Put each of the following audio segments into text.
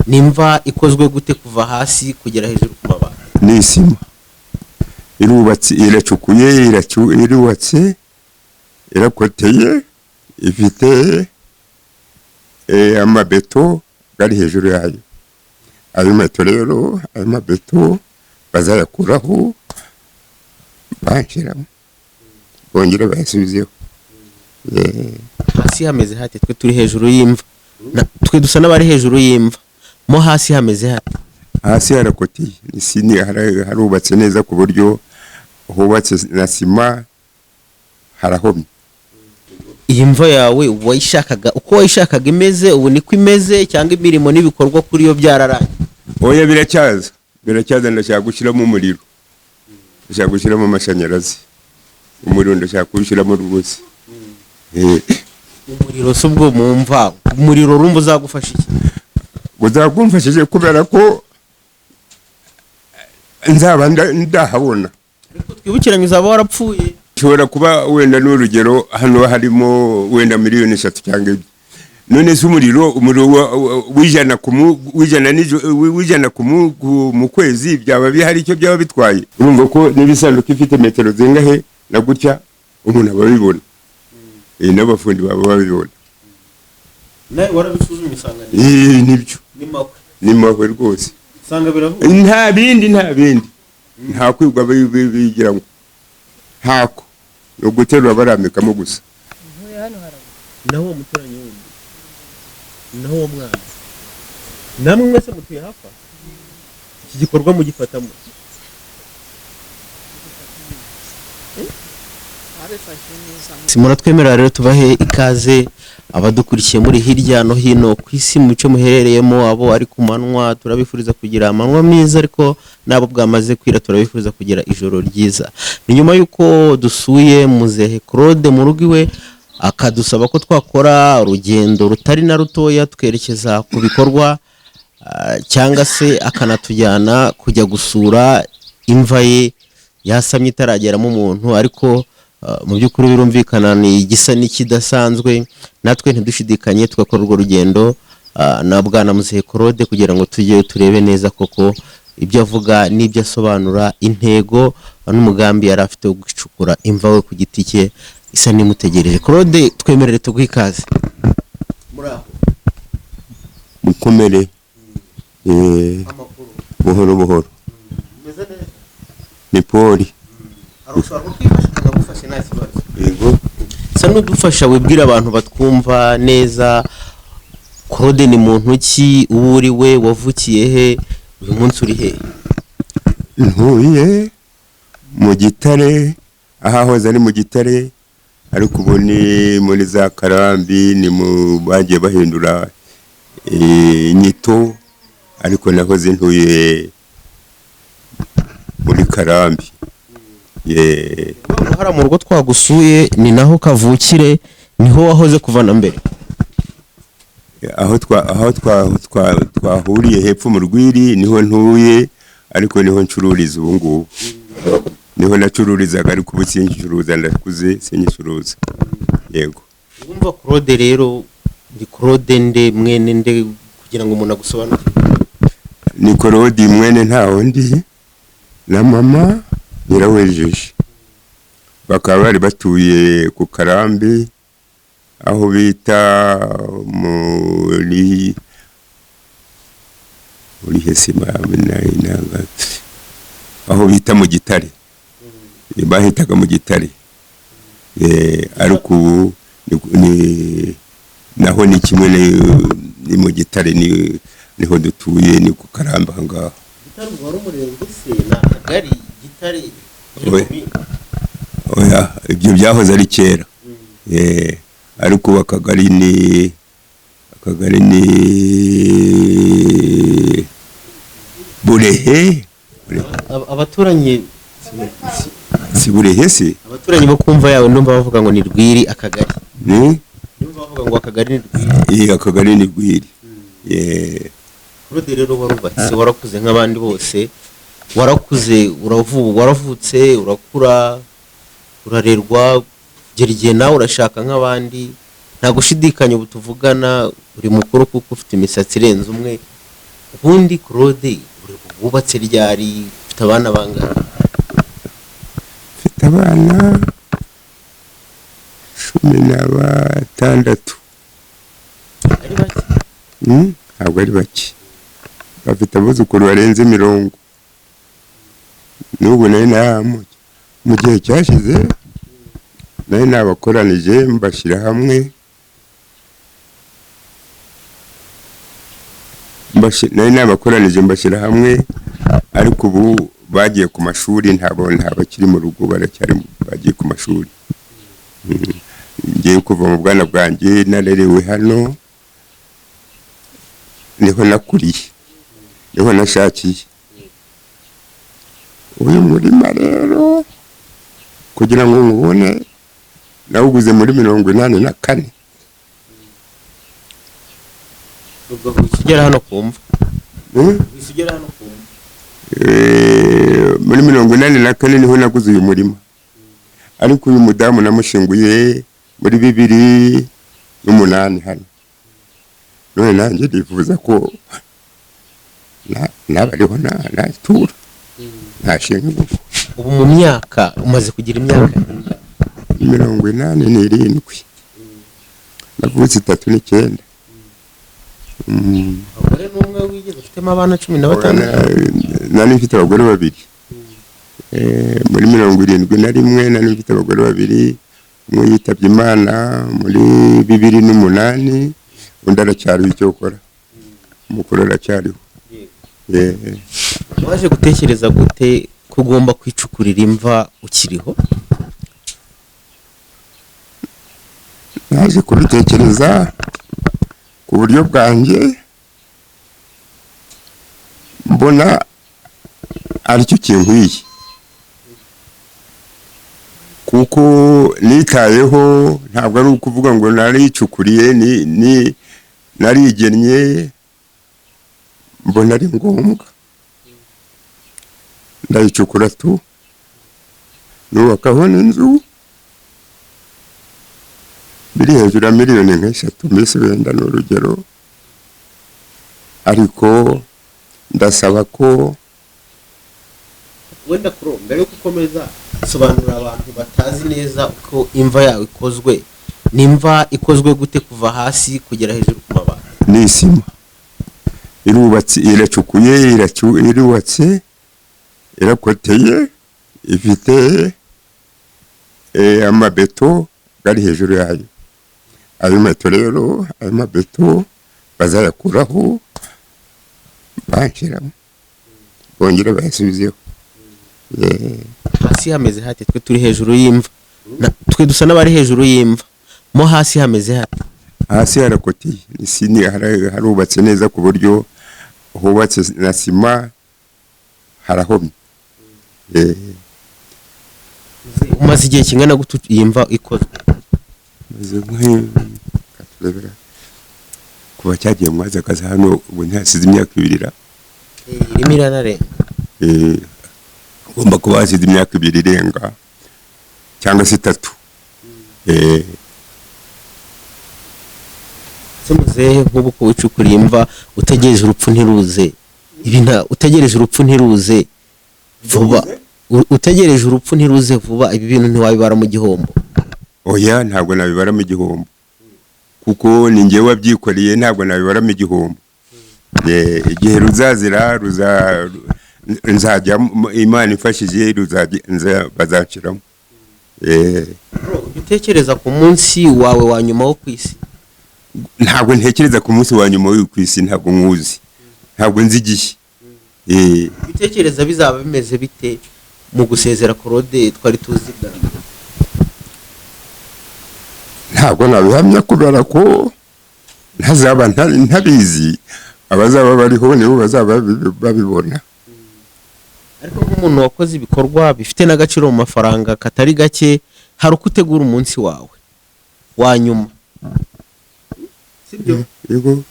nimva ikozwe gute kuva hasi kugera hejuru ku mabati? Ni isima irubatse, iracukuye, irubatse, irakoteye, ifite amabeto gari hejuru yayo. Ayo mabeto rero, ayo mabeto bazayakuraho banshiramo bongera bayasubizeho. Hasi hameze hate? Twe turi hejuru y'imva, twe dusa n'abari hejuru y'imva, mo hasi hameze hate? Hasi harakoteye, isini harubatse neza ku buryo hubatse na sima, harahomye. Iyi mva yawe wayishakaga uko wayishakaga imeze, ubu niko imeze cyangwa imirimo n'ibikorwa kuri yo byararangiye? Oya, biracyaza, ndashaka gushyiramo umuriro, ndashaka gushyiramo amashanyarazi, umuriro ndashaka kuwushyiramo rwose. Umuriro se ubwo mumva, umuriro rumva uzagufasha iki? Uzagumfashije kubera ko nzaba ndahabona. Ariko twibukiranye uzaba warapfuye. Shobora kuba wenda n'urugero hano harimo wenda miliyoni 3 cyangwa 2. None se umuriro wijana mu kwezi byaba bihari icyo byaba bitwaye. Urumva ko n'ibisanduku ifite metero zingahe na gutya umuntu ababibona. N'abafundi baba babibona. Nawe warabisuzumye isanga nibyo. Ni mahwe rwose. Sanga biravuga. Nta bindi. Nta kwigwa bigira ngo. Hako. No guterura baramikamo gusa. Naho umuturanyi wundi. Naho uwo mwana. Namwe mwese mutuye hafa. Iki gikorwa mu gifatamo. Simura twemera rero tubahe ikaze abadukurikiye muri hirya no hino ku isi mu bice muherereyemo, abo ari ku manwa turabifuriza kugira amanwa meza, ariko nabo bwamaze kwira turabifuriza kugira ijoro ryiza. Ni nyuma yuko dusuye Muzehe Claude mu rugo iwe, akadusaba ko twakora urugendo rutari na rutoya twerekeza ku bikorwa cyangwa se akanatujyana kujya gusura imva ye yasamye itarageramo umuntu, ariko mu by'ukuri birumvikana ni igisa n'ikidasanzwe. Natwe ntidushidikanye tugakora urwo rugendo na Bwana Muzehe Claude kugira ngo tujye turebe neza koko ibyo avuga n'ibyo asobanura, intego n'umugambi yari afite wo gucukura imva we ku giti cye isa n'imutegereje. Claude, twemerere tuguhe ikaze. Muraho mukomere. Buhoro ni poli. Yego. Sa n'udufasha wibwira abantu batwumva neza, Claude ni muntu ki, uri we, wavukiye he, uyu munsi uri he? Ntuye mu Gitare, ahahoze ari mu Gitare, ariko ubu ni muri za Karambi, ni mu bagiye bahindura inyito, ariko nahoze ntuye muri Karambi. Hara mu rugo twagusuye ni naho kavukire, niho wahoze kuva na mbere? Aho twahuriye hepfo mu Rwiri niho ntuye, ariko niho ncururiza ubu ngubu. Niho nacururizaga, ariko ubu sincuruza, ndakuze sincuruza. Yego. Wumva Claude rero ndi Claude nde, mwene nde, kugira ngo umuntu agusobanukire? Ni Claude mwene nta wundi, na mama nyirawejeje. Bakaba bari batuye ku Karambi, aho bita muri Hesima, aho bita mu Gitare. Bahitaga mu Gitare. Ariko ubu naho ni kimwe ni mu Gitare, niho dutuye, ni ku Karambi aha ngaha. Gitare wari umurenge se na Akagari Gitare? Oya, ibyo byahoze ari kera. Ariko Akagari ni Burehe. Abaturanyi si Burehe se? Abaturanyi bo kumva yawe ndumva bavuga ngo ni Rwiri Akagari. Ndumva bavuga ngo Akagari ni Rwiri. Akagari ni Rwiri. Claude rero warubatse, warakuze nk'abandi bose, warakuze, waravutse, urakura, urarerwa, gera igihe nawe urashaka nk'abandi. Nta gushidikanya ubu tuvugana uri mukuru kuko ufite imisatsi irenze umwe, ubundi Claude wubatse ryari, ufite abana bangana? mfite abana 16. Ari bake? Ntabwo ari bake, bafite abuzukuru barenze 10. n'ubu nayo mu gihe cyashize nayo nabakoranije mbashyira hamwe, ariko ubu bagiye ku mashuri, ntabwo bakiri mu rugo, bagiye ku mashuri. Ngiye kuva mu bwana bwanjye narerewe hano, niho nakuriye, niho nashakiye. Uyu murima rero kugira ngo ngubone nawuguze muri 84. Ubwo wisugera hano kumva? Wisugera hano kumva? Muri 84 niho naguze uyu murima, ariko uyu mudamu namushinguye muri 2008 hano. None nanjye ndifuza ko nabariho natura ntashinga. Ubu mu myaka umaze kugira imyaka 87. Navutse 39. Abagore n'umwe wigeze ufitemo abana 15? Nari mfite abagore 2. Muri 71 nari mfite abagore 2. Umwe yitabye Imana muri 2008, undi aracyariho icyo gukora, umukuru aracyariho. Waje gutekereza gute ko ugomba kwicukurira imva ukiriho? Naje kubitekereza ku buryo bwanjye, mbona aricyo kinkwiye, kuko nitayeho, ntabwo ari ukuvuga ngo naricukuriye, narigennye, mbona ari ngombwa ndayicukura tu, nubakaho n'inzu biri hejuru ya miliyoni nk'3, mbese wenda ni urugero. Ariko ndasaba ko wenda kuro mbere yo gukomeza sobanura abantu batazi neza uko imva yawe ikozwe. Nimva ikozwe gute kuva hasi kugera hejuru ku mabati? Ni isima, irubatse, iracukuye, irubatse, irakoteye, ifite amabeto gari hejuru yayo. Ayo mabeto rero, ayo mabeto bazayakuraho banshiramo, bongera bayasubizeho. Hasi hameze hate? Twe turi hejuru y'imva, twe dusa n'abari hejuru y'imva. Mo hasi hameze hate? Hasi harakoteye, isini harubatse neza ku buryo hubatse na sima, harahomye. Umaze igihe kingana gute iyi mva ikozwe? Maze nk'aturebera kuba cyagiye mwaza akaza hano, ubu ntihasize imyaka 2. Irimo iranarenga. Ugomba kuba hasize imyaka 2 irenga cyangwa se 3. Muzehe nk'ubu ko wicukuriye imva utegereje urupfu ntiruze, utegereje urupfu ntiruze vuba, utegereje urupfu ntiruze vuba, ibi bintu ntiwabibara mu gihombo? Oya, ntabwo nabibara mu gihombo, kuko ni njye wabyikoreye, ntabwo nabibara mu gihombo. Igihe ruzazira nzajya, Imana ifashije, bazaciramo. Utekereza ku munsi wawe wa nyuma wo ku isi? Ntabwo ntekereza ku munsi wa nyuma wo ku isi, ntabwo nkuzi, ntabwo nzi igihe. Utekereza bizaba bimeze bite mu gusezera Claude twari tuzigana? Ntabwo nabihamya kubera ko ntazaba ntabizi, abazaba bariho nibo bazaba babibona. Ariko nk'umuntu wakoze ibikorwa bifite n'agaciro mu mafaranga katari gake, hari uko utegura umunsi wawe wa nyuma, sibyo? Yego.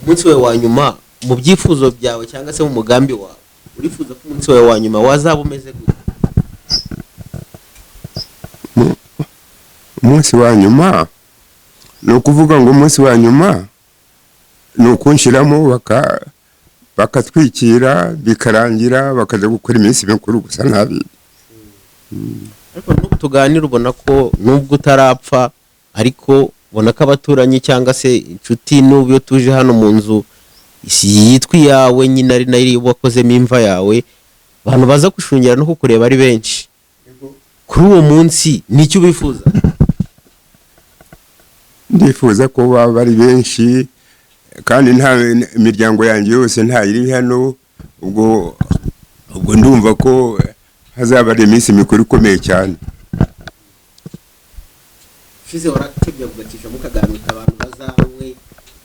Umunsi wawe wa nyuma mu byifuzo byawe cyangwa se mu mugambi wawe, urifuza ko umunsi wawe wa nyuma wazaba umeze gute? Umunsi wa nyuma ni ukuvuga ngo umunsi wa nyuma ni ukunshiramo bakatwikira bikarangira bakaza gukora iminsi mikuru gusa ntabi. ariko n'ubu tuganira ubona ko nubwo utarapfa ariko ubona ko abaturanyi cyangwa se inshuti n'ubu iyo tuje hano mu nzu yitwa iyawe nyine ari nayo wakozemo imva yawe, abantu baza gushungera no kukureba ari benshi. Kuri uwo munsi nicyo ubifuza? Ndifuza ko baba bari benshi kandi nta imiryango yanjye yose nta iri hano, ubwo ndumva ko hazaba ari iminsi mikuru ikomeye cyane. Shize warakebye kugacisha mukaganira abantu bazanywe,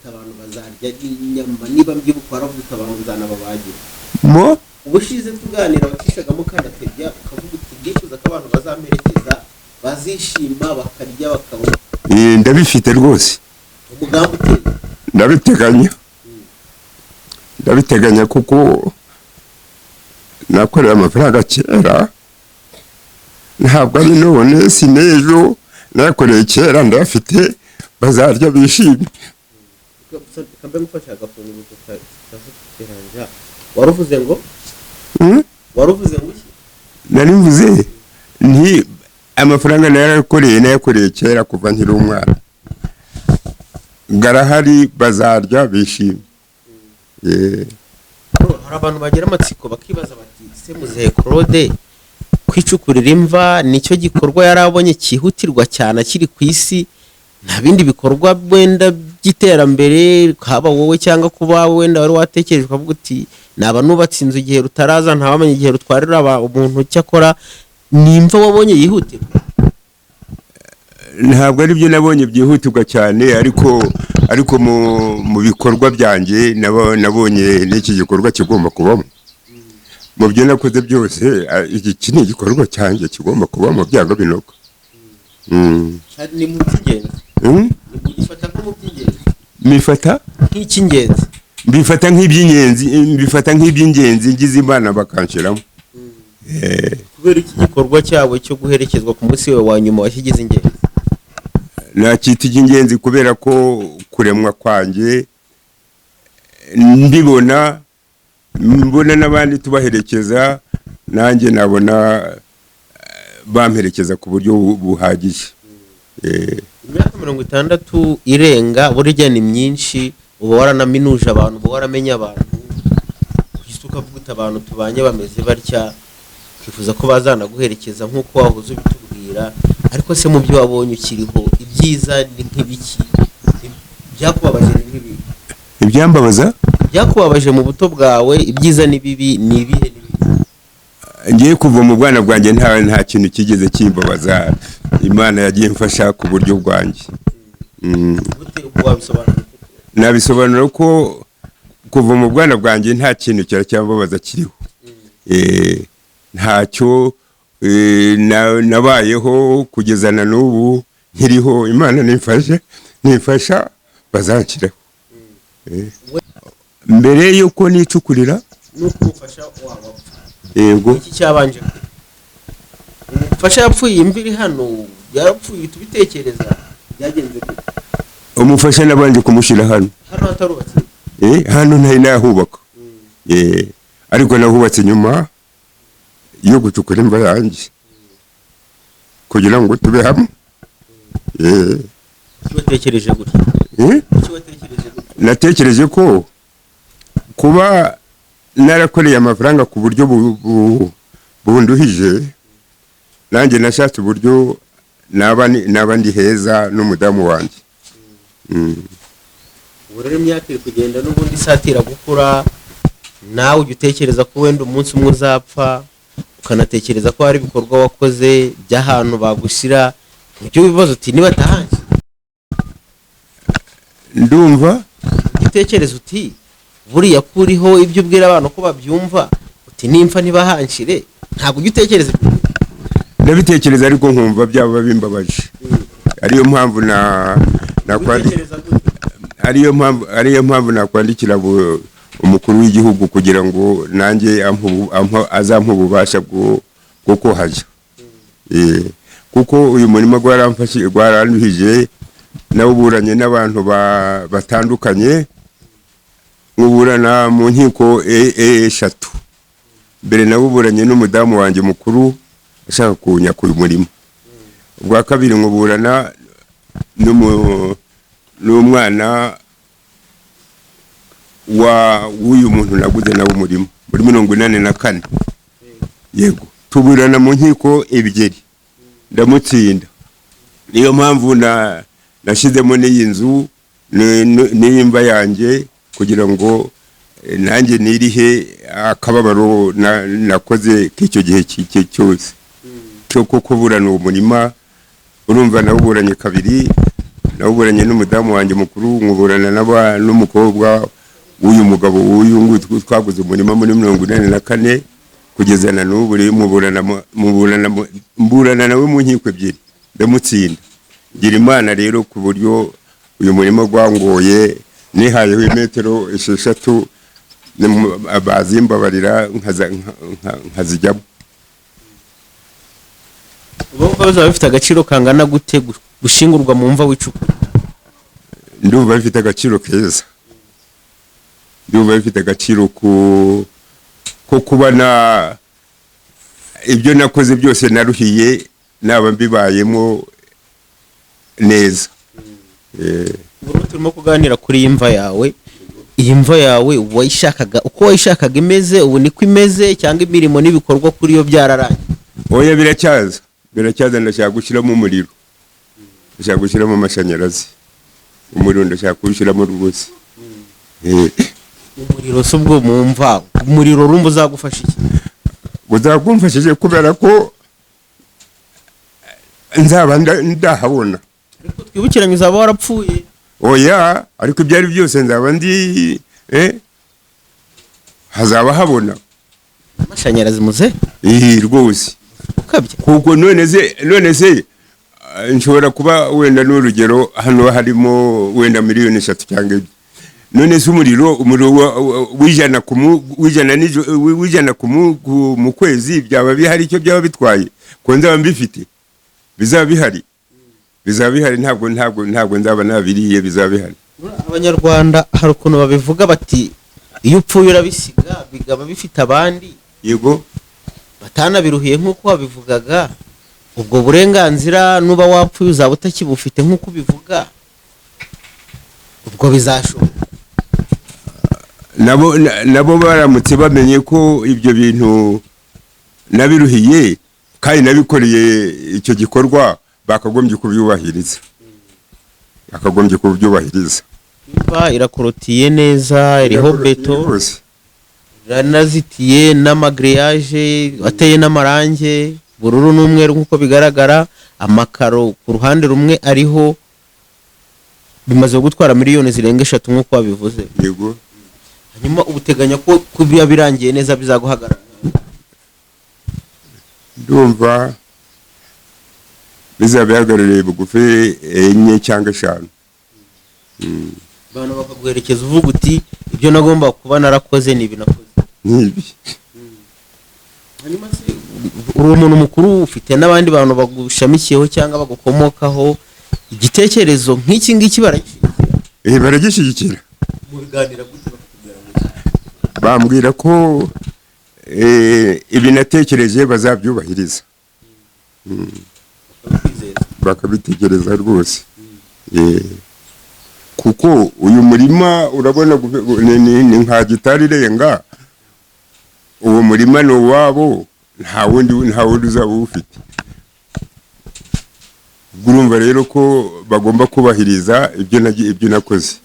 abantu bazarya inyama, niba mbyibuka waravuga abantu bazanababagira mo ubushize tuganira wacishaga mukanatebya ukavuga uti ndifuza ko abantu bazamperekeza bazishima bakarya bakabona. Ndabifite rwose umugambi uteye. Ndabiteganya kuko nakorera amafaranga kera, ntabwo ari none si n'ejo, nakoreye kera ndafite, bazarya bishimye. Kambe mufasha agafungu tukaziranja. Waruvuze ngo iki? Narivuze nti amafaranga nayakoreye kera kuva nkiri umwana, garahari bazarya bishimye. Hari abantu bagira amatsiko bakibaza bati se Muzehe Claude kwicukurira imva nicyo gikorwa yarabonye cyihutirwa cyane akiri ku isi, nta bindi bikorwa wenda by'iterambere haba wowe cyangwa kuba wenda wari watekereje ukavuga uti naba nubatse inzu igihe rutaraza ntawamenye igihe rutwarira umuntu cyakora nimva wabonye yihutirwa? Ntabwo ari byo nabonye byihutirwa cyane, ariko mu bikorwa byanjye nabonye n'iki gikorwa kigomba kubamo. Mu byo nakoze byose iki ni igikorwa cyanjye kigomba kubamo byanga binoga. Ni mu by'ingenzi. Mbifata nko mu by'ingenzi. Mifata nk'icy'ingenzi. Mbifata nk'iby'ingenzi ngize Imana bakanshiramo. Kubera iki gikorwa cyawe cyo guherekezwa ku munsi we wa nyuma washyigize ingenzi? Nakita iby'ingenzi kubera ko kuremwa kwanjye mbona n'abandi tubaherekeza, nanjye nabona bamperekeza ku buryo buhagije. Imyaka 60 irenga burya ni myinshi, uba waranaminuje abantu, uba waramenye abantu, kugisa ukavuga abantu tubanye bameze batya, twifuza ko bazanaguherekeza nk'uko wahoze ubitubwira. Ariko se mu byo wabonye ukiriho ibyiza ni nk'ibiki? Byakubabaje n'ibibi? Ibyambabaza byakubabaje mu buto bwawe, ibyiza n'ibibi ni ibihe? Ngiye kuva mu bwana bwanjye nta kintu kigeze kimbabaza. Imana yagiye mfasha ku buryo bwanjye. Nabisobanura ko kuva mu bwana bwanjye nta kintu cyambabaza kiriho. Ntacyo nabayeho kugeza na n'ubu nkiriho. Imana nifasha bazanshyiraho. Mbere yuko nicukurira nuko umufasha wabapfa. Yego. Iki cyabanje umufasha yapfuye imviri hano, yarapfuye tubitekereza byagenze gute? Umufasha nabanje kumushira hano hatarubatse. Hano ntari nahubaka. Ariko nahubatse nyuma yo gucukura imva yanjye kugira ngo tube hamwe. Watekereje gute? Natekereje ko kuba narakoreye amafaranga ku buryo bunduhije, nanjye nashatse uburyo n'abandi heza n'umudamu wanjye. Urere imyaka iri kugenda n'ubundi satira gukura, nawe ujya utekereza ko wenda umunsi umwe uzapfa, ukanatekereza ko hari ibikorwa wakoze by'ahantu bagushyira, ibyo bibazo uti niba tahanze ndumva utekereza uti buriya kuriho ibyo ubwira abantu ko babyumva, uti nimfa nibahanshire, ntabwo ujya utekereza? Ndabitekereza ariko nkumva byaba bimbabaje. Ariyo mpamvu ariyo mpamvu nakwandikira umukuru w'igihugu kugira ngo nanjye azampa ububasha bwo kuhajya. Kuko uyu murimo gwaranduhije nawuburanye n'abantu batandukanye, nkuburana mu nkiko eshatu. Mbere nabuburanye n'umudamu wanjye mukuru ashaka kunyaka uyu murima. Ubwa kabiri nkuburana n'umwana w'uyu muntu naguze nawe umurima muri 84. Yego tuburana mu nkiko ebyiri ndamutsinda. Niyo mpamvu nashizemo n'iyi nzu n'imva yanjye kugira ngo nanjye nirihe akababaro nakoze k'icyo gihe cyose cyo kuburana uwo murima. Urumva nawuburanye kabiri, nawuburanye n'umudamu wanjye mukuru, nkuburana n'umukobwa w'uyu mugabo w'uyu twaguze umurima muri 84 kugeza na n'ubu mburana nawe mu nkiko ebyiri ndamutsinda. Ngira Imana rero ku buryo uyu murima gwangoye nihayeho imetero 6 abazimbabarira nkazijyamo. Ubwo bazaba bifite agaciro kangana gute gushingurwa mu mva w'icupa? Ndumva bifite agaciro keza. Ndumva bifite agaciro ko kubana ibyo nakoze byose naruhiye naba mbibayemo neza. Turimo kuganira kuri iyi mva yawe. Iyi mva yawe wayishakaga uko wayishakaga imeze, ubu niko imeze cyangwa imirimo n'ibikorwa kuri yo byararangiye? Oya, biracyaza ndashaka gushyiramo umuriro, ndashaka gushyiramo amashanyarazi. Umuriro ndashaka kuwushyiramo rwose. Umuriro se ubwo mu mva, umuriro rumva uzagufasha iki? Uzakumfashije kubera ko nzaba ndahabona. Ariko twibukiranye uzaba warapfuye. Oya, ariko ibyo ari byose nzaba ndi hazaba habona amashanyarazi muze rwose ukabye. Kuko none se nshobora kuba wenda n'urugero hano harimo wenda miliyoni 3 cyangwa 4. None se umuriro wijana mu kwezi byaba bihari icyo byaba bitwaye ko nzaba mbifite bizaba bihari ntabwo nzaba nabiriye bizaba bihari. Abanyarwanda hari ukuntu babivuga bati iyo upfuye urabisiga bigaba bifite abandi. Yego batanabiruhiye nk'uko wabivugaga. Ubwo burenganzira nuba wapfuye uzaba utakibufite nk'uko bivuga, ubwo bizashoboka. Nabo baramutse bamenye ko ibyo bintu nabiruhiye kandi nabikoreye icyo gikorwa bakagombye kubyubahiriza. Imva irakorotiye neza, iriho beto, ranazitiye n'amagreyaje, ateye n'amarange bururu n'umweru nk'uko bigaragara. Amakaro ku ruhande rumwe ariho, bimaze gutwara miliyoni zirenga 3 nk'uko wabivuze. Yego. Hanyuma ubuteganya ko kubiya birangiye neza bizaguhagarara? Ndumva bizabihagarariye bugufi 4 cyangwa 5. Abantu bakaguherekeza uvuga uti ibyo nagomba kuba narakoze ni binakoze nibi. Hanyuma se uri umuntu mukuru ufite n'abandi bantu bagushamikiyeho cyangwa bagukomokaho, igitekerezo nk'iki ngiki baragishyigikira? Mu biganira gute bambwira ko ibi natekereje bazabyubahiriza. Bakabitekereza rwose. Kuko uyu murima urabona ni nka gitari irenga. Uwo murima ni uwabo, nta wundi uzaba ufite. Urumva rero ko bagomba kubahiriza ibyo nakoze.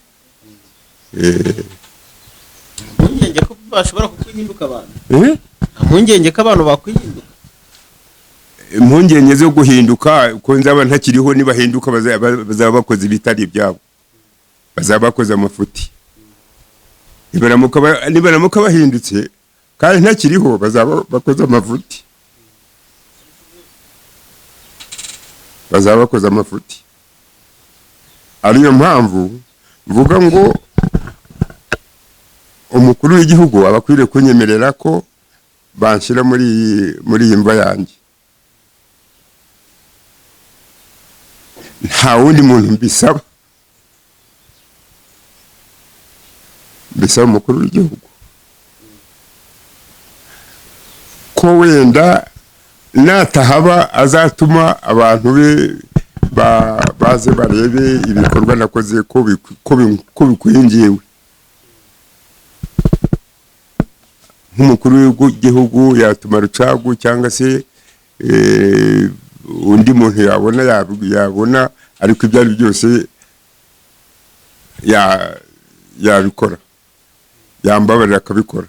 Mpungenge ko bashobora kukwihinduka abantu? Mpungenge ko abantu bakwihinduka? Impungenge zo guhinduka ko nzaba ntakiriho, nibahinduka bazaba bakoze ibitari ibyabo, bazaba bakoze amafuti. Nibaramuka bahindutse kandi ntakiriho bazaba bakoze amafuti. Ariyo mpamvu mvuga ngo umukuru w'igihugu abakwiriye kunyemerera ko banshyira muri iyi mva yanjye. Nta wundi muntu mbisaba. mbisaba umukuru w'igihugu ko wenda natahaba azatuma abantu be baze barebe ibikorwa nakoze ko bikwiye njyewe nk'umukuru w'igihugu, yatuma Rucagu cyangwa se undi muntu yabona, ariko ibyo ari byose yabikora, yambabarira akabikora.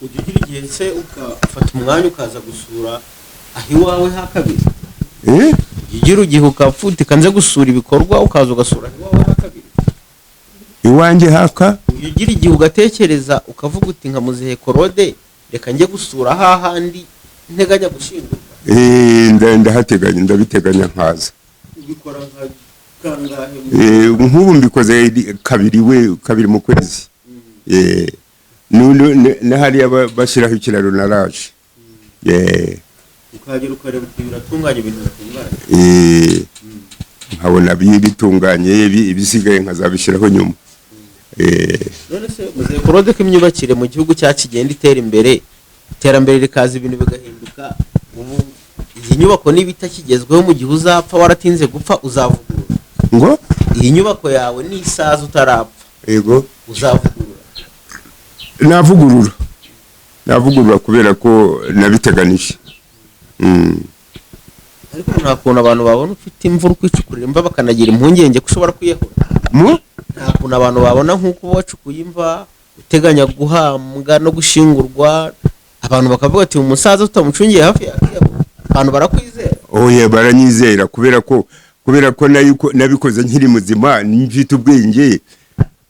ujya ugira igihe se ugafata umwanya ukaza gusura aho iwawe ha kabiri? ugira igihe ukafutika nze gusura ibikorwa ukaza ugasura aho iwawe ha kabiri? Iwanjye haka? ugira igihe ugatekereza ukavuga uti nka Muzehe Claude reka njye gusura hahandi nteganya gushingurwa? Ndahateganya, ndabiteganya nkaza. ubikora nka kangahe? Nk'ubu mbikoze kabiri mu kwezi. Hariya bashyiraho ikiraro naraje. ukahagera ukareba uti biratunganye, ibintu bitunganye. nkabona bitunganye, ibisigaye nkazabishyiraho nyuma. none se Muzehe Claude ko imyubakire mu gihugu cyacu igenda itera imbere, iterambere rikaza ibintu bigahinduka, ubu iyi nyubako niba itakigezweho mu gihe uzapfa waratinze gupfa uzavugurura ngo iyi nyubako yawe n'isaza utarapfa? Yego, uzavugurura? navugurura kubera ko nabiteganije. ariko nta kuntu abantu babona ufite imvura ukwicukurira imva bakanagira impungenge ko ushobora kwiyahura? nta kuntu abantu babona nk'uko wacukuye imva uteganya guhambwa no gushingurwa, abantu bakavuga ati umusaza utamucungiye hafi yakiyahura? abantu barakwizera? Oya, baranyizera kubera ko nabikoze nkiri muzima, mfite ubwenge,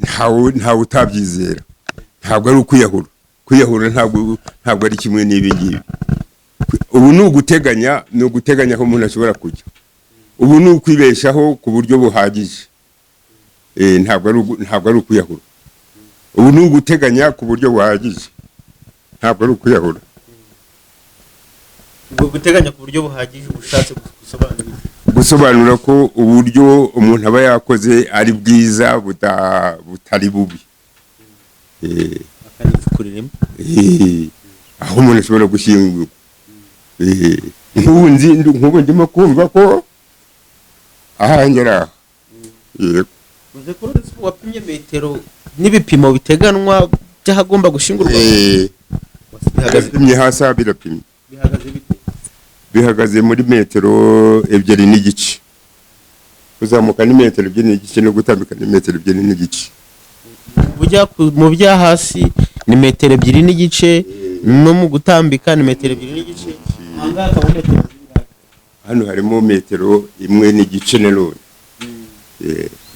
ntawe utabyizera. Ntabwo ari kwiyahura ntabwo ari kimwe n'ibi ngibi. Ubu ni uguteganya aho umuntu ashobora kujya. Ubu ni ukwibeshaho ku buryo buhagije. Ntabwo ari ukwiyahura. Ubu ni uguteganya ku buryo buhagije, ntabwo ari ukwiyahura. ubwo guteganya ku buryo buhagije ushatse gusobanura ko uburyo umuntu aba yakoze ari bwiza, butari bubi. akanifukurira imva aho umuntu ashobora gushyingurwa. nk'ubu ndimo kumva ko ahangera. Yego. Muzehe Claude wapimye metero n'ibipimo biteganwa by'ahagomba gushingurwa? Bihagaze hasi, birapimye. bihagaze bite? Bihagaze muri metero 2.5. kuzamuka ni metero 2.5 no gutambika ni metero 2.5. mu bya hasi ni metero 2.5 no mu gutambika ni metero 2.5. ahangaha akaba metero zingahe? Hano harimo metero 1.5 nanone.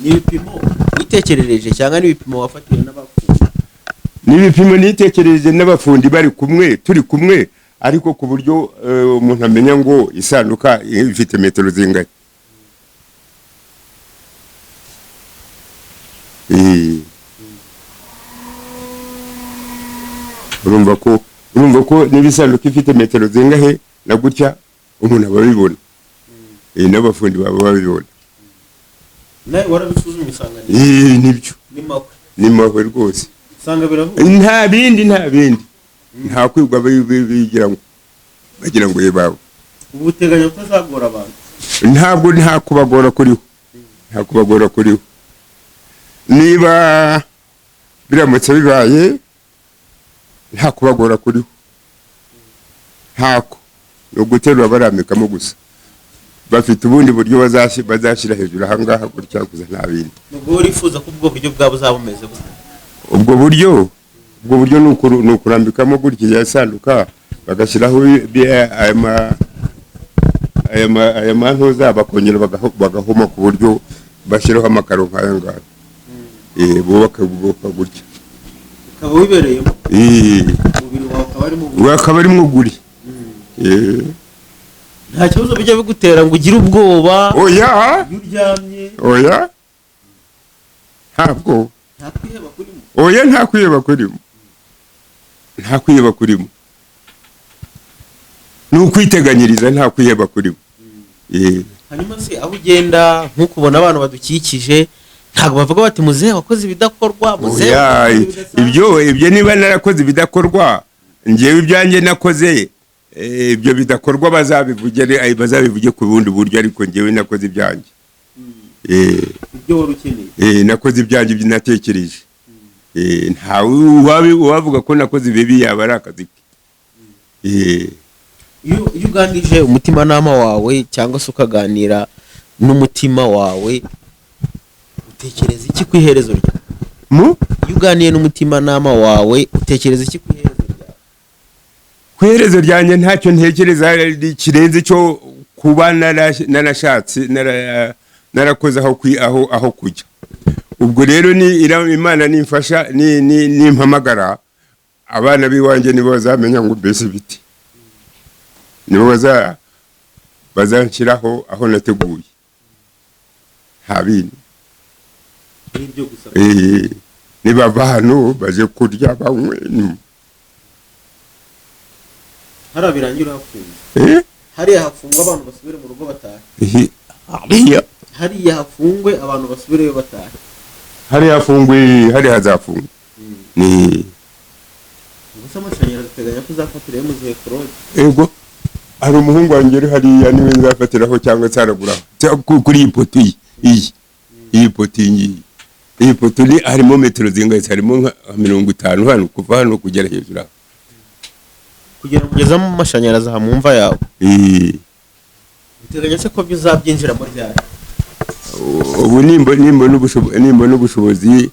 ni ibipimo witekerereje cyangwa ni ibipimo wafatiwe n'abafundi? Ni ibipimo nitekerereje n'abafundi turi kumwe, ariko ku buryo umuntu amenya ngo isanduka ifite metero zingahe. urumva ko niba isanduka ifite metero zingahe na gutya umuntu aba abibona. N'abafundi baba babibona. nawe warabisuzumye usanga nibyo ni mahwe rwose. usanga biravuga nta bindi nta kwigwa bagira ngo yebawe. ubu uteganya kutazagora abantu? nta kubagora kuriho. Niba biramutse bibaye nta kubagora kuriho, ntako no guterura baramikamo gusa. Bafite ubundi buryo bazashyira hejuru ahangaha gutya kuza nta bindi. nubwo urifuza ko ubwo buryo bwabo uzaba bumeze gute? ubwo buryo ni ukurambikamo gutya yasanduka bagashyiraho aya mantuza, bakongera bagahoma ku buryo bashyiraho amakaro nk'aya ngaya. bubaka gutya ukaba wibereyemo. umubiri wawe akaba arimo guri. nta kibazo bijya bigutera ngo ugire ubwoba? Oya, iyo uryamye ntabwo. nta kwiheba kurimo? Oya, nta kwiheba kurimo. Ni ukwiteganyiriza, nta kwiheba kurimo. hanyuma se aho ugenda nk'ukubona abantu badukikije ntabwo bavuga bati muzehe wakoze ibidakorwa, muzehe Oya, wakoze ibidasanzwe. ibyo niba narakoze ibidakorwa, njyewe ibyanjye nakoze, ibyo bidakorwa bazabivuge ku bundi buryo, ariko njyewe nakoze ibyanjye. ibyo wari ukeneye. Nakoze ibyanjye natekereje. Ntawe uwavuga ko nakoze ibibi yaba ari akazi ke. iyo uganije umutimanama wawe cyangwa se ukaganira n'umutima wawe, utekereza iki ku iherezo ryawe? Iyo uganiye n'umutimanama wawe utekereza iki ku iherezo ryawe? Ku iherezo ryanjye ntacyo ntekereza kirenze cyo kuba narashatse narakoze aho kujya. Ubwo rero ni Imana nimfasha nimpamagara, abana biwanjye nibo bazamenya ngo mbese biti, nibo bazanshyiraho aho nateguye, nta bindi. Nibava hano baje kurya banywe. Hariya birangira hafunze, hariya hafungwa abantu basubire mu rugo batahe, hariya hafungwe abantu basubireyo batahe, hariya hafungwe, hariya hazafungwe. gusa amashanyarazi ateganya ko uzafatirayo muzehe Claude. Ego, hari umuhungu wanjye uri hariya niwe nzafatiraho cyangwa se haraguraho kuri iyi poto iyi poto iyi poto ni harimo metero zingahe? Harimo nka 50 hano, kuva hano kugera hejuru aho, kugira ngo ugeze mu mashanyarazi aha mu mva yawe. Uteganya se ko bizabyinjiramo ryari? Ubu nimba n'ubushobozi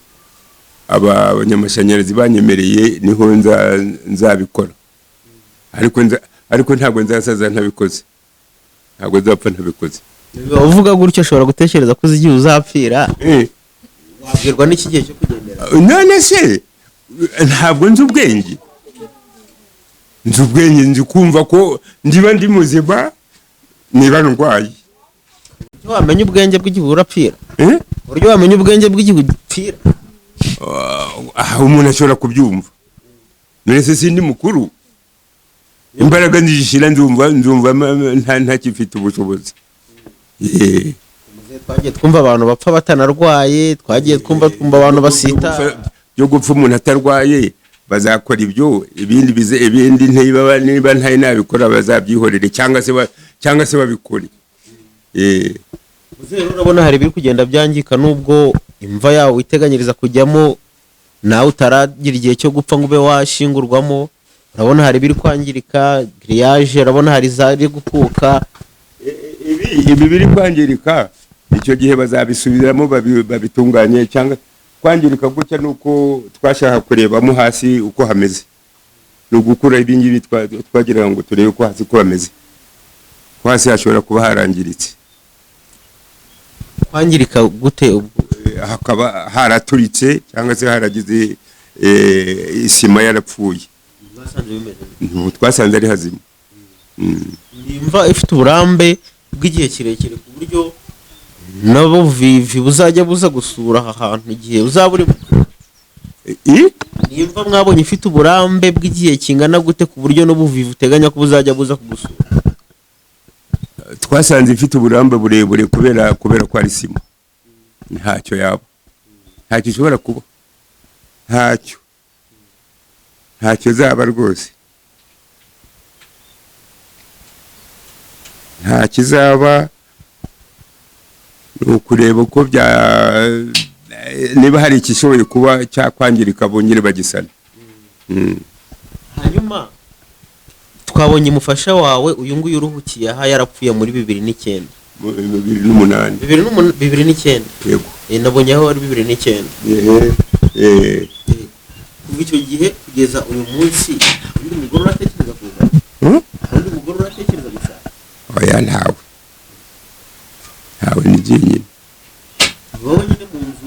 abanyamashanyarazi banyemereye niho nzabikora, ariko ntabwo nzasaza ntabikoze, ntabwo nzapfa ntabikoze. Uvuga gutyo ushobora gutekereza ko uzigiye uzapfira, wabwirwa n'iki gihe cyo kugendera? None se ntabwo nzi ubwenge, nzi kumva ko ndiba ndi muzima niba ndwaye. Uburyo wamenya ubwenge bw'igihe urapfira? Uburyo wamenya ubwenge bw'igihe upfira? Umuntu ashobora kubyumva. None se sindi mukuru, imbaraga nzishira nzumva ntakifite ubushobozi. Twagiye twumva abantu bapfa batanarwaye, twagiye twumva abantu basita byo gupfa umuntu atarwaye. Bazakora ibyo, ibindi niba ntaye nabikora bazabyihorere cyangwa se babikore. Rero urabona hari biri kugenda byangika, nubwo imva yawe witeganyiriza kujyamo nawe utaragira igihe cyo gupfa ngo ube washingurwamo. Urabona hari biri kwangirika, grillage urabona hari zari gukuka. Ibi biri kwangirika, icyo gihe bazabisubiramo babitunganye. Cyangwa kwangirika gutya nuko twashaka kurebamo hasi uko hameze, no gukura ibingibi twagira ngo turebe uko hasi ko hameze. Hasi hashobora kuba harangiritse. Kwangirika gute? Hakaba haraturitse cyangwa se haragize isima yarapfuye. Twasanze ari hazima. Imva ifite uburambe bw'igihe kirekire ku buryo nabo vivi buzajya buza gusura aha hantu igihe uzaba urimo. Imva mwabonye ifite uburambe bw'igihe kingana gute ku buryo n'ubuvivi uteganya ko buzajya buza kugusura? Twasanze ifite uburambe burebure kubera ko ari sima. Ntacyo yaba, ntacyo ishobora kuba, ntacyo zaba rwose, nta kizaba. Ni ukureba uko niba hari ikishoboye kuba cyakwangirika bongere bagisana. Hanyuma twabonye umufasha wawe uyu nguyu uruhukiye aha yarapfuye muri 2009. 2009. Yego. Nabonye aho ari 2009. Kuva icyo gihe kugeza uyu munsi undi mugore uratekereza kuza? Undi mugore uratekereza gushaka? Oya, ntawe ni jyenyine. Wowe nyine mu nzu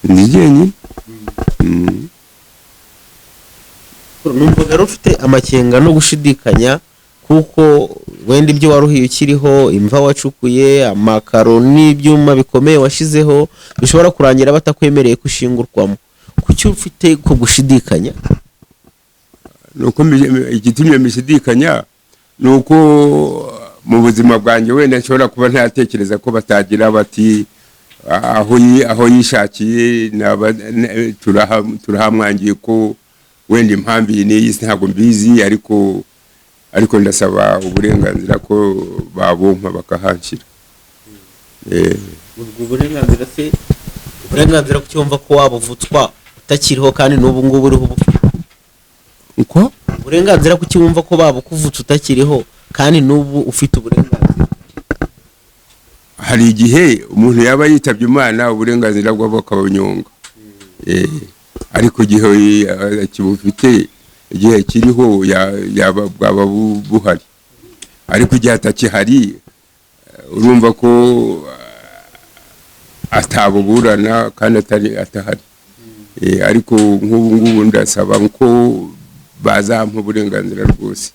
ni jyenyine. Numva rero ufite amakenga no gushidikanya, kuko wenda ibyo waruhiye ukiriho, imva wacukuye, amakaro n'ibyuma bikomeye washizeho bishobora kurangira batakwemereye kushingurwamo. Kuki ufite ko gushidikanya? Nuko igitumye mbishidikanya nuko mu buzima bwanjye wenda nshobora kuba ntatekereza ko batagira bati aho yishakiye turahamwangiye ko wenda impamvu iyi n'iyi ntabwo mbizi, ariko ndasaba uburenganzira ko babumpa bakahanshyira. ubwo burenganzira se, uburenganzira ku cyumva ko wabuvutswa utakiriho kandi n'ubu ngubu uriho ubufite? uko uburenganzira ku cyumva ko babukuvutse utakiriho kandi n'ubu ufite uburenganzira? hari igihe umuntu yaba yitabye Imana uburenganzira bwabo akabunyonga, ariko igihe kibufite, igihe kiriho bwaba buhari, ariko igihe atakihari urumva ko atabuburana kandi atahari. Ariko nk'ubu ngubu ndasaba ko bazampa uburenganzira rwose.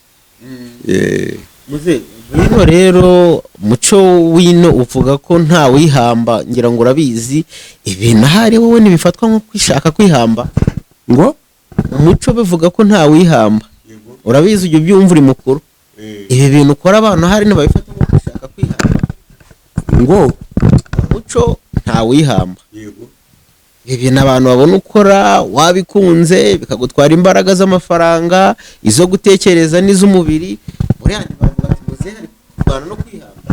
muze bino rero muco wino uvuga ko nta wihamba, ngira ngo urabizi ibintu ahari wowe ntibifatwa nko kwishaka kwihamba? ngo umuco bivuga ko nta wihamba, urabizi ujya ubyumva uri mukuru. ibi bintu ukora abantu ahari ntibabifata nko kwishaka kwihamba? ngo umuco nta wihamba, ibi bintu abantu babona ukora wabikunze bikagutwara imbaraga z'amafaranga, izo gutekereza n'iz'umubiri, buriya bavuga ati muze hari kurwana no kwihamba.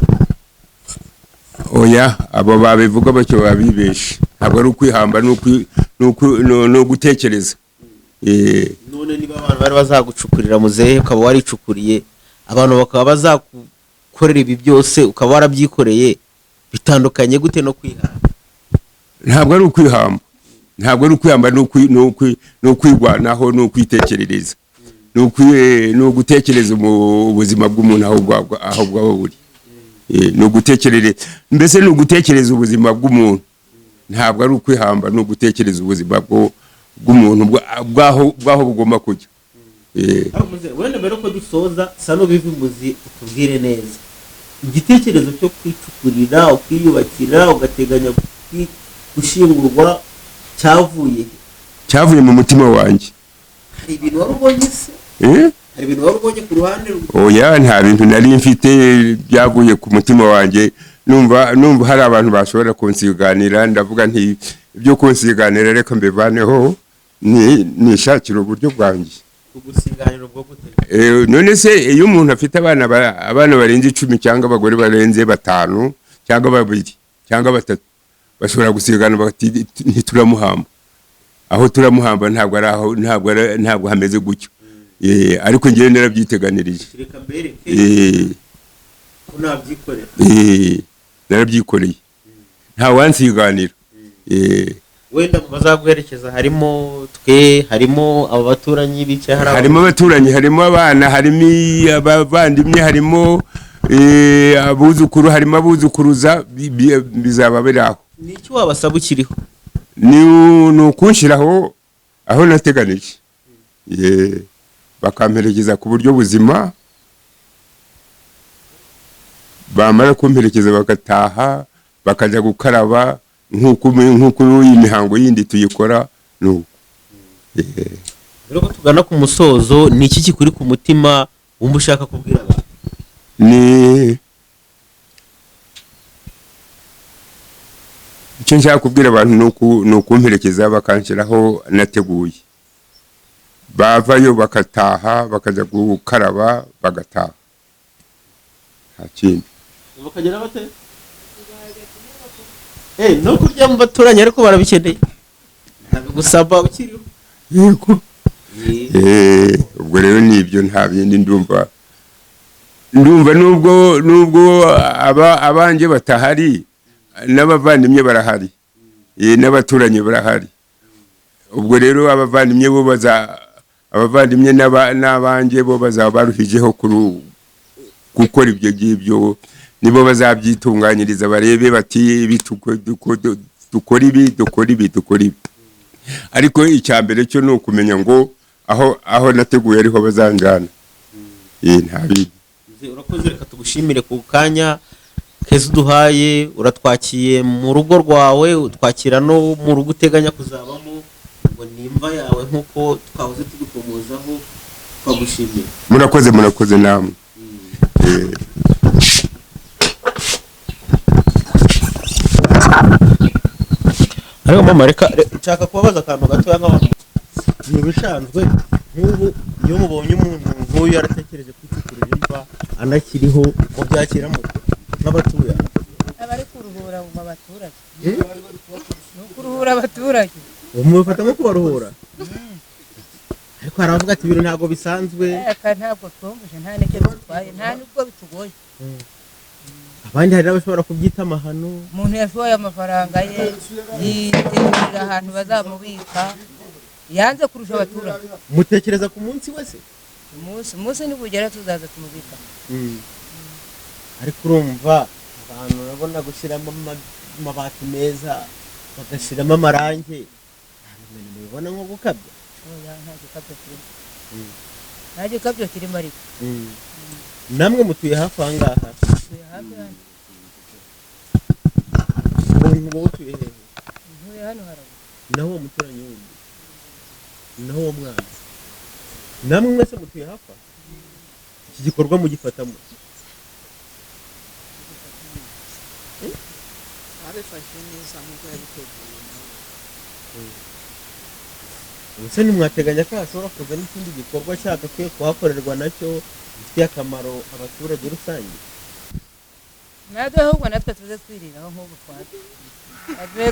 oya, abo babivuga batyo babibeshe, ntabwo ari ukwihamba, ni ugutekereza. none niba abantu bari bazagucukurira muzehe ukaba waricukuriye, abantu bakaba bazagukorera ibi byose ukaba warabyikoreye, bitandukanye gute no kwihamba? ntabwo ari ukwihamba, ntabwo ari ukwihamba, ni ukwigwanaho, ni ukwitekerereza, ni ugutekereza ubuzima bw'umuntu aho bwaba buri. ni ugutekerereza, mbese ni ugutekereza ubuzima bw'umuntu, ntabwo ari ukwihamba, ni ugutekereza ubuzima bw'umuntu bwaho bugomba kujya. wenda mbere ko dusoza sa n'ubivuguzi utubwire neza igitekerezo cyo kwicukurira ukiyubakira ugateganya gushingurwa cyavuye mu mutima wanjye. hari ibintu wari ubonye se? hari ibintu wari ubonye ku ruhande oya, nta bintu nari mfite byavuye ku mutima wanjye. numva hari abantu bashobora kunsiganira, ndavuga nti ibyo kunsiganira reka mbivaneho, nishakira uburyo bwanjye. ugusiganira ubwo gute? none se iyo umuntu afite abana barenze 10 cyangwa abagore barenze 5 cyangwa 2 cyangwa 3, bashobora gusigana bati ntituramuhamba. aho turamuhamba ntabwo hameze gutyo. ariko ngiye narabyiteganirije. reka mbereke ko nabyikorera. narabyikoreye, nta wansiganira. wenda mu bazaguherekeza harimo twe, harimo abo baturanyi bicaye, harimo abaturanyi, harimo abana, harimo abavandimwe, harimo abuzukuru, harimo abuzukuruza, bizaba biri aho. ni iki wabasaba ukiriho? ni ukunshiraho aho nateganije, bakamperekeza ku buryo buzima, bamara kumperekeza bagataha bakajya gukaraba nk'uko imihango yindi tuyikora. rero ko tugana ku musozo, ni iki kikuri ku mutima wumva ushaka kubwira abantu? icyo nshaka kubwira abantu ni ukumperekeza bakanshyiraho nateguye, bavayo bakataha bakajya gukaraba bagataha, nta kindi. bakagera bate? no kurya mu baturanyi ariko barabikeneye, nabigusaba ukiriho. yego. ubwo rero nibyo, nta bindi. ndumva nubwo abanjye batahari, n'abavandimwe barahari, n'abaturanyi barahari. ubwo rero abavandimwe n'abanjye bo bazaba baruhijeho gukora ibyo ngibyo, nibo bazabyitunganyiriza, barebe bati dukora ibi. ariko icya mbere cyo ni ukumenya ngo aho nateguye ariho bazanjana. nta bindi. urakoze, reka tugushimire ku kanya keza uduhaye. uratwakiye mu rugo rwawe, utwakira no mu rugo uteganya kuzabamo, ngo ni imva yawe nk'uko twahoze tubikomozaho. twagushimiye. murakoze namwe. ariko mama reka nshaka kubabaza akantu gatoya mu bisanzwe nk'ubu iyo mubonye umuntu nk'uyu yaratekereje kwicukurira imva anakiriho mu byakira mute nk'abatuye abari kuruhura mu baturage no kuruhura abaturage mubifata nko kubaruhura ariko haravuga ati ibintu ntabwo bisanzwe ntabwo twumvise nta n'icyo bitwaye nta n'ubwo bitugoye abandi hari n'abashobora kubyita amahano umuntu yashoye amafaranga ye yitegurira ahantu bazamubika yanze kurusha abaturage mutekereza ku munsi wese umunsi nibugera tuzaza tumubika ariko urumva abantu urabona gushyiramo amabati meza bagashyiramo amarangi mubibona nko gukabya nta gikabyo kirimo ariko namwe mutuye hafi aha ngaha tuye hafi hano umuntu wowe utuye hehe ntuye hano haraguru naho uwo muturanyi wundi naho uwo mwana namwe mwese mutuye hafi aha iki gikorwa mugifatamo abifashe neza nk'uko yabiteguye ubuse ntimwateganya ko hashobora kuza n'ikindi gikorwa cyagakwiye kuhakorerwa nacyo gifitiye akamaro abaturage rusange natwe ahubwo natwe tuze twiriraho nk'ubu twatwe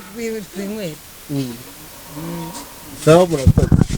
twinywera sawa murakoze